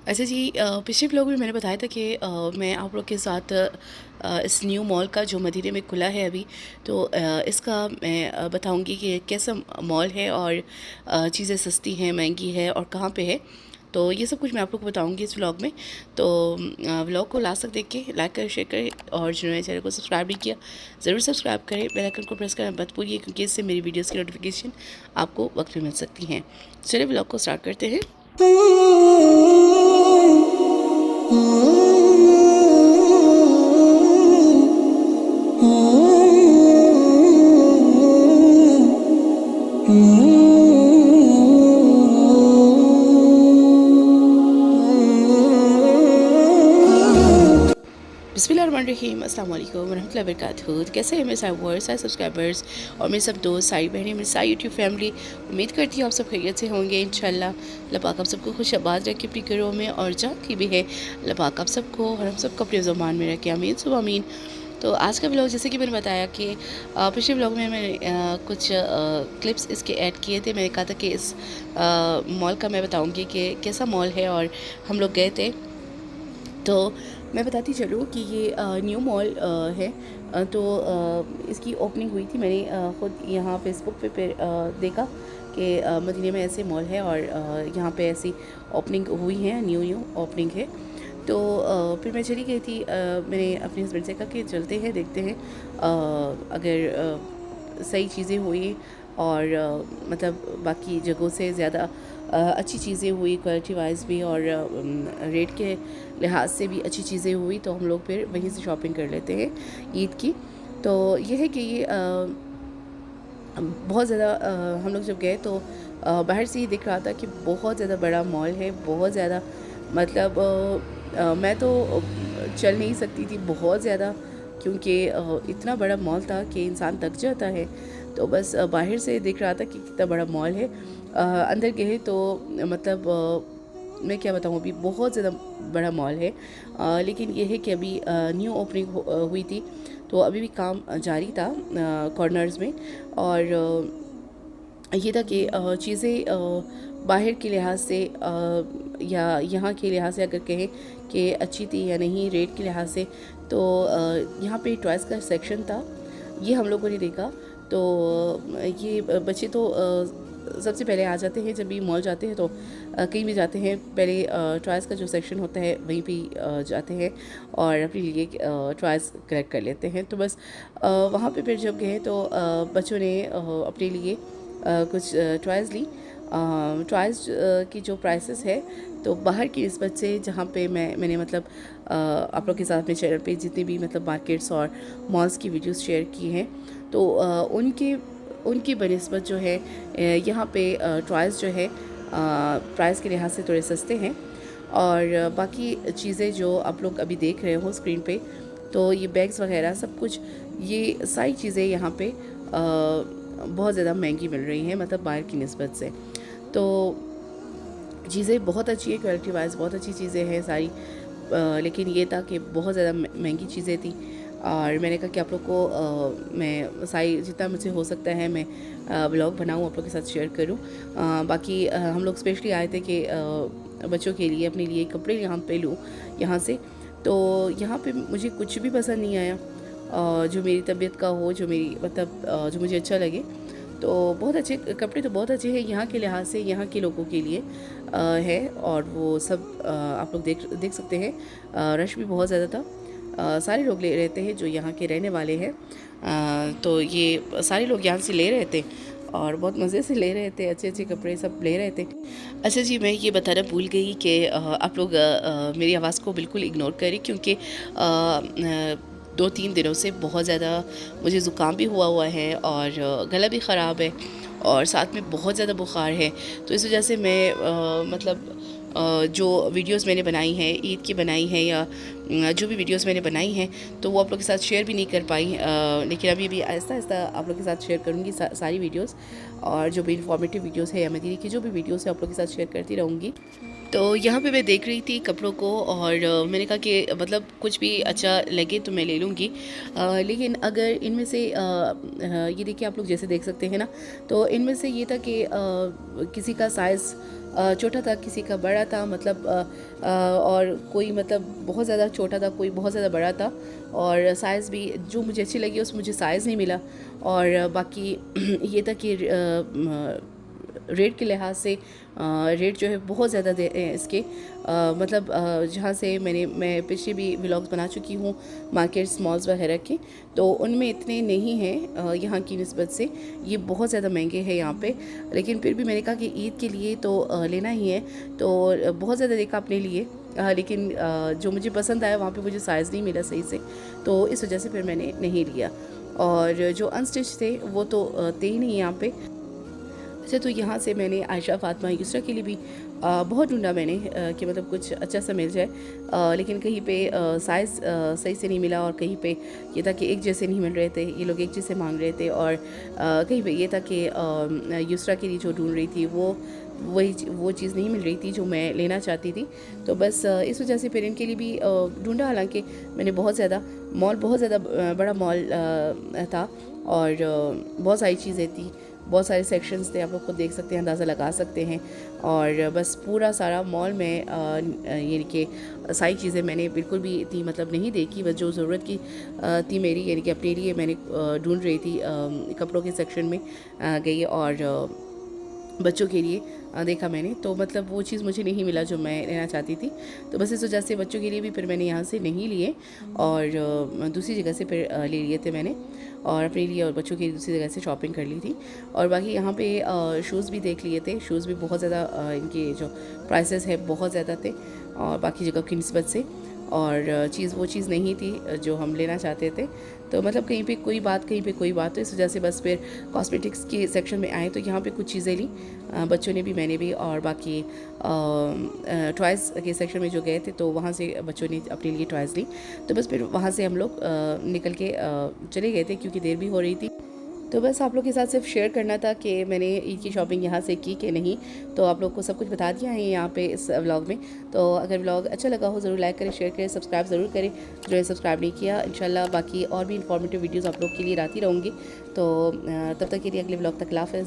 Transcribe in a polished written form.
अच्छा जी, पिछले ब्लॉग में मैंने बताया था कि मैं आप लोग के साथ इस न्यू मॉल का जो मदीने में खुला है अभी, तो इसका मैं बताऊंगी कि कैसा मॉल है और चीज़ें सस्ती हैं, महंगी है और कहाँ पे है। तो ये सब कुछ मैं आप लोग को बताऊंगी इस व्लॉग में। तो व्लॉग को लास्ट तक देख के लाइक करें, शेयर करें और जिन्होंने चैनल को सब्सक्राइब नहीं किया ज़रूर सब्सक्राइब करें। बेल आइकन को प्रेस करना मत भूलिए क्योंकि इससे मेरी वीडियोज़ की नोटिफिकेशन आपको वक्त में मिल सकती हैं। चलिए व्लॉग को स्टार्ट करते हैं। बिस्मिल्लाहिर्रहमानिर्रहीम, अस्सलाम वालेकुम वरहमतुल्लाहि वबरकातुहू। कैसे हैं मेरे सारे व्यूअर्स, सारे सब्सक्राइबर्स और मेरे सब दोस्त, सारी बहनें, मेरी सारी यूट्यूब फैमिली। उम्मीद करती हूँ आप सब खैरियत से होंगे इंशाल्लाह। अल्लाह पाक आप सबको खुश आबाद रखे अपनी घरों में और जहाँ की भी है अल्लाह पाक आप सबको और हम सबको अपने ज़ुबान में रखे, आमीन सुबह आमीन। तो आज का ब्लॉग जैसे कि मैंने बताया कि पिछले ब्लॉग में मैंने कुछ क्लिप्स इसके ऐड किए थे। मैंने कहा था कि इस मॉल का मैं बताऊँगी कि कैसा मॉल है और हम लोग गए थे। तो मैं बताती चलूँ कि ये न्यू मॉल है। तो इसकी ओपनिंग हुई थी। मैंने ख़ुद यहाँ फेसबुक पे देखा कि मदीने में ऐसे मॉल है और यहाँ पे ऐसी ओपनिंग हुई है, न्यू ओपनिंग है। तो फिर मैं चली गई थी। मैंने अपने हस्बैंड से कहा कि चलते हैं, देखते हैं अगर सही चीज़ें हुई और मतलब बाकी जगहों से ज़्यादा अच्छी चीज़ें हुई, क्वालिटी वाइज भी और रेट के लिहाज से भी अच्छी चीज़ें हुई, तो हम लोग फिर वहीं से शॉपिंग कर लेते हैं ईद की। तो ये है कि ये बहुत ज़्यादा हम लोग जब गए तो बाहर से ही दिख रहा था कि बहुत ज़्यादा बड़ा मॉल है, बहुत ज़्यादा मतलब मैं तो चल नहीं सकती थी बहुत ज़्यादा, क्योंकि इतना बड़ा मॉल था कि इंसान थक जाता है। तो बस बाहर से दिख रहा था कि कितना बड़ा मॉल है। अंदर गए तो मतलब मैं क्या बताऊँ, अभी बहुत ज़्यादा बड़ा मॉल है। लेकिन ये है कि अभी न्यू ओपनिंग हुई थी, तो अभी भी काम जारी था कॉर्नर्स में। और ये था कि चीज़ें बाहर के लिहाज से या यहाँ के लिहाज से अगर कहें कि अच्छी थी या नहीं, रेट के लिहाज से, तो यहाँ पे टॉयज़ का सेक्शन था, ये हम लोगों ने देखा। तो ये बच्चे तो सबसे पहले आ जाते हैं जब भी मॉल जाते हैं, तो कहीं भी जाते हैं पहले टॉयज़ का जो सेक्शन होता है वहीं पे जाते हैं और अपने लिए टॉयज़ कलेक्ट कर लेते हैं। तो बस वहाँ पे फिर जब गए तो बच्चों ने अपने लिए कुछ टॉयज़ ली। टॉयज़ की जो प्राइसेस है तो बाहर की निस्बत से, जहाँ पे मैंने मतलब आप लोग के साथ अपने चैनल पे जितनी भी मतलब मार्केट्स और मॉल्स की वीडियोस शेयर की हैं, तो उनकी बनिस्बत जो है यहाँ पे टॉयज़ जो है प्राइस के लिहाज से थोड़े सस्ते हैं। और बाकी चीज़ें जो आप लोग अभी देख रहे हो स्क्रीन पे, तो ये बैग्स वगैरह सब कुछ, ये सारी चीज़ें यहाँ पे बहुत ज़्यादा महंगी मिल रही हैं, मतलब बाहर की निस्बत से। तो चीज़ें बहुत अच्छी है, क्वालिटी वाइज बहुत अच्छी चीज़ें हैं सारी। लेकिन ये था कि बहुत ज़्यादा महंगी चीज़ें थी। और मैंने कहा कि आप लोग को मैं सारी जितना मुझसे हो सकता है मैं ब्लॉग बनाऊँ, आप लोग के साथ शेयर करूँ। बाकी हम लोग स्पेशली आए थे कि बच्चों के लिए, अपने लिए कपड़े यहाँ पे लूँ यहाँ से। तो यहाँ पे मुझे कुछ भी पसंद नहीं आया जो मेरी तबीयत का हो, जो मेरी मतलब जो मुझे अच्छा लगे। तो बहुत अच्छे कपड़े तो बहुत अच्छे हैं यहाँ के लिहाज से, यहाँ के लोगों के लिए है। और वो सब आप लोग देख सकते हैं। रश भी बहुत ज़्यादा था। सारे लोग ले रहे थे जो यहाँ के रहने वाले हैं। तो ये सारे लोग यहाँ से ले रहे थे और बहुत मज़े से ले रहे थे, अच्छे अच्छे कपड़े सब ले रहे थे। अच्छा जी, मैं ये बताना भूल गई कि आप लोग मेरी आवाज़ को बिल्कुल इग्नोर करें, क्योंकि 2-3 दिनों से बहुत ज़्यादा मुझे ज़ुकाम भी हुआ है और गला भी ख़राब है और साथ में बहुत ज़्यादा बुखार है। तो इस वजह से मैं मतलब जो वीडियोस मैंने बनाई हैं, ईद की बनाई हैं या जो भी वीडियोस मैंने बनाई हैं, तो वो आप लोग के साथ शेयर भी नहीं कर पाई। लेकिन अभी भी आहिस्ता आहिस्ता आप लोग के साथ शेयर करूँगी सारी वीडियोस। और जो भी इंफॉर्मेटिव वीडियोस है या मदीने की जो भी वीडियोस है आप लोग के साथ शेयर करती रहूँगी। तो यहाँ पे मैं देख रही थी कपड़ों को और मैंने कहा कि मतलब कुछ भी अच्छा लगे तो मैं ले लूँगी। लेकिन अगर इनमें से ये देखिए, आप लोग जैसे देख सकते हैं ना, तो इनमें से ये था कि किसी का साइज़ छोटा था, किसी का बड़ा था, मतलब और कोई मतलब बहुत ज़्यादा छोटा था, कोई बहुत ज़्यादा बड़ा था, और साइज़ भी जो मुझे अच्छी लगी उस मुझे साइज़ नहीं मिला। और बाकी ये था कि रेट के लिहाज से रेट जो है बहुत ज़्यादा दे इसके, मतलब जहाँ से मैं पिछले भी व्लॉग्स बना चुकी हूँ मार्केट्स मॉल्स वगैरह के, तो उनमें इतने नहीं हैं यहाँ की निस्बत से। ये बहुत ज़्यादा महंगे हैं यहाँ पे, लेकिन फिर भी मैंने कहा कि ईद के लिए तो लेना ही है, तो बहुत ज़्यादा देखा अपने लिए, लेकिन जो मुझे पसंद आया वहाँ पे मुझे साइज़ नहीं मिला सही से, तो इस वजह से फिर मैंने नहीं लिया। और जो अनस्टिच थे वो तो थे ही नहीं यहाँ पे। अच्छा, तो यहाँ से मैंने आयशा, फातिमा, युसरा के लिए भी बहुत ढूंढा मैंने कि मतलब कुछ अच्छा सा मिल जाए, लेकिन कहीं पे साइज़ सही से नहीं मिला, और कहीं पे ये था कि एक जैसे नहीं मिल रहे थे, ये लोग एक जैसे मांग रहे थे, और कहीं पे ये था कि युसरा के लिए जो ढूंढ रही थी वो चीज़ नहीं मिल रही थी जो मैं लेना चाहती थी। तो बस इस वजह से फिर इनके लिए भी ढूंढा, हालांकि मैंने बहुत ज़्यादा बहुत ज़्यादा बड़ा मॉल था, और बहुत सारी चीज़ें थी, बहुत सारे सेक्शंस थे, आप लोग खुद देख सकते हैं, अंदाज़ा लगा सकते हैं। और बस पूरा सारा मॉल में यानी कि सारी चीज़ें मैंने बिल्कुल भी इतनी मतलब नहीं देखी, बस जो ज़रूरत की थी मेरी, यानी कि अपने लिए मैंने ढूंढ रही थी, कपड़ों के सेक्शन में गई, और बच्चों के लिए देखा मैंने, तो मतलब वो चीज़ मुझे नहीं मिला जो मैं लेना चाहती थी। तो बस इस वजह से बच्चों के लिए भी फिर मैंने यहाँ से नहीं लिए, और दूसरी जगह से फिर ले लिए थे मैंने, और अपने लिए और बच्चों के लिए दूसरी जगह से शॉपिंग कर ली थी। और बाकी यहाँ पे शूज़ भी देख लिए थे, शूज़ भी बहुत ज़्यादा इनके जो प्राइसेस है बहुत ज़्यादा थे, और बाकी जगह की निस्बत से, और वो चीज़ नहीं थी जो हम लेना चाहते थे। तो मतलब कहीं पे कोई बात, कहीं पे कोई बात, तो इस वजह से बस फिर कॉस्मेटिक्स के सेक्शन में आए, तो यहाँ पे कुछ चीज़ें ली, बच्चों ने भी मैंने भी, और बाकी टॉयज़ के सेक्शन में जो गए थे तो वहाँ से बच्चों ने अपने लिए टॉयज़ ली। तो बस फिर वहाँ से हम लोग निकल के चले गए थे, क्योंकि देर भी हो रही थी। तो बस आप लोग के साथ सिर्फ शेयर करना था कि मैंने ईद की शॉपिंग यहाँ से की कि नहीं, तो आप लोग को सब कुछ बता दिया है यहाँ पे इस व्लॉग में। तो अगर व्लॉग अच्छा लगा हो ज़रूर लाइक करें, शेयर करें, सब्सक्राइब ज़रूर करें जो है सब्सक्राइब नहीं किया। इंशाल्लाह बाकी और भी इंफॉर्मेटिव वीडियोज़ आप लोग के लिए लाती रहूँगी। तो तब तक के लिए अगले व्लॉग तक, अल्लाह हाफ़िज़।